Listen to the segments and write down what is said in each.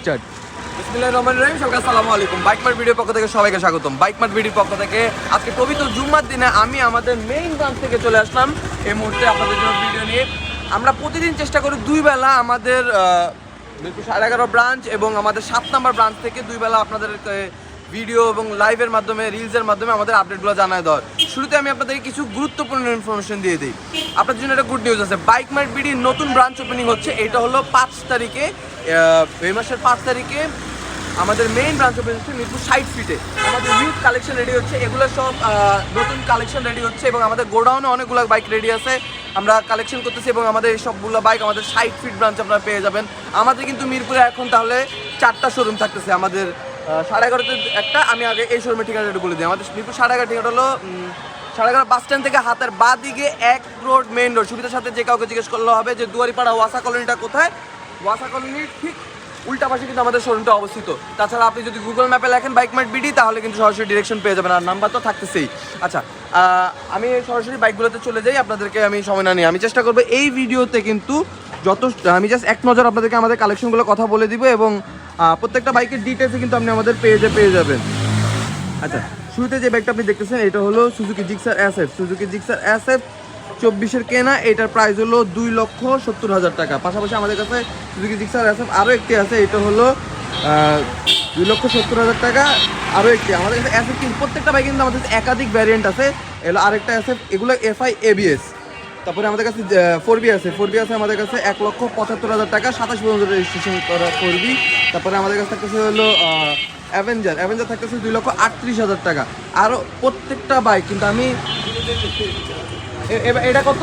Start. বিসমিল্লাহির রহমানির রহিম। সবাইকে আসসালামু আলাইকুম। বাইক মার্ট ভিডিওর পক্ষ থেকে সবাইকে স্বাগতম। বাইক মার্ট ভিডিওর পক্ষ থেকে আজকে পবিত্র জুম্মার দিনে আমি আমাদের মেইন ব্রাঞ্চ থেকে চলে আসলাম এই মুহূর্তে আপনাদের জন্য ভিডিও নিয়ে। আমরা প্রতিদিন চেষ্টা করি দুই বেলা আমাদের 11:30 ব্রাঞ্চ এবং আমাদের 7 নম্বর ব্রাঞ্চ থেকে দুই বেলা আপনাদের ভিডিও এবং লাইভের মাধ্যমে রিলসের মাধ্যমে আমাদের আপডেটগুলো জানায় দেওয়ার। শুরুতে আমি আপনাদেরকে কিছু গুরুত্বপূর্ণ ইনফরমেশন দিয়ে দিই। আপনাদের জন্য একটা গুড নিউজ আছে, বাইক মার্ট বিডির নতুন ব্রাঞ্চ ওপেনিং হচ্ছে। এটা হলো 5 তারিখে, এই মাসের 5 তারিখে আমাদের মেইন ব্রাঞ্চ ওপেন হচ্ছে মিরপুর 60 ফিটে। আমাদের ইউথ কালেকশন রেডি হচ্ছে, এগুলো সব নতুন কালেকশন রেডি হচ্ছে এবং আমাদের গোডাউনে অনেকগুলো বাইক রেডি আছে, আমরা কালেকশন করতেছি এবং আমাদের এই সবগুলো বাইক আমাদের 60 ফিট ব্রাঞ্চ আপনারা পেয়ে যাবেন। আমাদের কিন্তু মিরপুরে এখন তাহলে 4টা শোরুম থাকতেছে। আমাদের 11:30-তে একটা, আমি আগে এই শোরুমের ঠিকানাটা একটু বলে দিই। আমাদের মিরপুর 11:30 ঠিকানা হলো 11:30 বাস স্ট্যান্ড থেকে হাতের বাঁ দিকে 1 রোড মেইন রোড। সুবিধার সাথে যে কাউকে জিজ্ঞেস করলে হবে যে দুয়ারিপাড়া ওয়াসা কলোনিটা কোথায়। ওয়াসা কলোনির ঠিক উল্টা পাশে কিন্তু আমাদের শোরুমটা অবস্থিত। তাছাড়া আপনি যদি গুগল ম্যাপে লেখেন বাইক মার্ট বিডি তাহলে কিন্তু সরাসরি ডিরেকশন পেয়ে যাবেন, আর নাম্বার তো থাকতেছেই। আচ্ছা, আমি সরাসরি বাইকগুলোতে চলে যাই, আপনাদেরকে আমি সময় না নিই। আমি চেষ্টা করবো এই ভিডিওতে কিন্তু আমি জাস্ট এক নজর আপনাদেরকে আমাদের কালেকশনগুলো কথা বলে দিব এবং প্রত্যেকটা বাইকের ডিটেলসে কিন্তু আপনি আমাদের পেজে পেয়ে যাবেন। আচ্ছা, শুরুতে যে বাইকটা আপনি দেখতেছেন এটা হলো Suzuki Gixxer SF। Suzuki Gixxer SF 24-এর কেনা, এটার প্রাইস হলো 2,70,000 টাকা। পাশাপাশি আমাদের কাছে সুজুকি জিক্সার SF আরও একটি আছে, এটা হলো 2,70,000 টাকা। আরও একটি আমাদের কাছে SF কিন্তু প্রত্যেকটা বাইক কিন্তু আমাদের কাছে একাধিক ভ্যারিয়েন্ট আছে। এগুলো আরেকটা SF, এগুলো FI ABS। তারপরে আমাদের কাছে 4B আছে, 4B আছে আমাদের কাছে 1,75,000 টাকা, 27 পর্যন্ত রেজিস্ট্রেশন করা 4B। তারপরে আমাদের কাছে থাকতেছে হলো অ্যাভেঞ্জার থাকতেছে 2,38,000 টাকা। আরও প্রত্যেকটা বাইক কিন্তু আমি এটা কত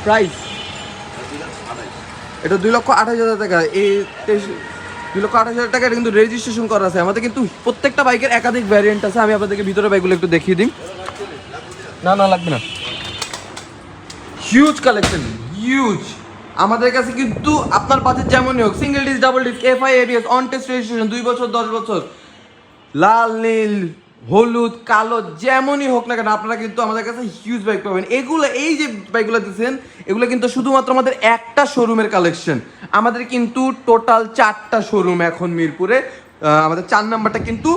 প্রাইস? এটা 2,28,000 টাকা। এই 2,28,000 টাকা, এটা কিন্তু রেজিস্ট্রেশন করা আছে। আমাদের কিন্তু প্রত্যেকটা বাইকের একাধিক ভ্যারিয়েন্ট আছে। আমি আপনাদেরকে ভিতরে বাইকগুলো একটু দেখিয়ে দিই। না লাগবে না। Huge collection, huge. আমাদের কাছে কিন্তু আপনার বাজেট যেমনই হোক, single disc, double disc, FI ABS, on test registration 2 বছর 10 বছর, লাল নীল হলুদ কালো যেমনই হোক না কেন, আপনারা কিন্তু আমাদের কাছে হিউজ বাইক পাবেন। এগুলো এই যে বাইকগুলো দিচ্ছেন এগুলো কিন্তু শুধুমাত্র আমাদের একটা শোরুমের কালেকশন। আমাদের কিন্তু টোটাল 4টা শোরুম এখন মিরপুরে। আমাদের 4 নাম্বারটা কিন্তু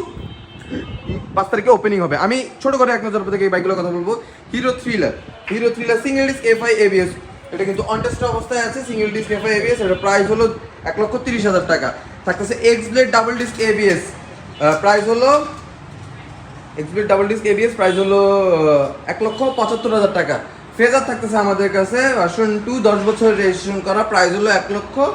5 তারিখে ওপেনিং হবে। আমি ছোট করে এক নজর থেকে এই বাইকগুলোর কথা বলবো। Hero Thriller single disc FI ABS, এটা কিন্তু অনটেস্ট অবস্থায় আছে। সিঙ্গেল ডিস্ক FI ABS, এটা প্রাইস হলো 1,30,000 টাকা। থাকতেছে Xblade double disc ABS, price হলো Xblade double disc ABS, price হলো 1,75,000 টাকা। ফেজার থাকতেছে আমাদের কাছে ভার্সন 2 10 বছর রেজিস্ট্রেশন করা, প্রাইস হলো 1,00,000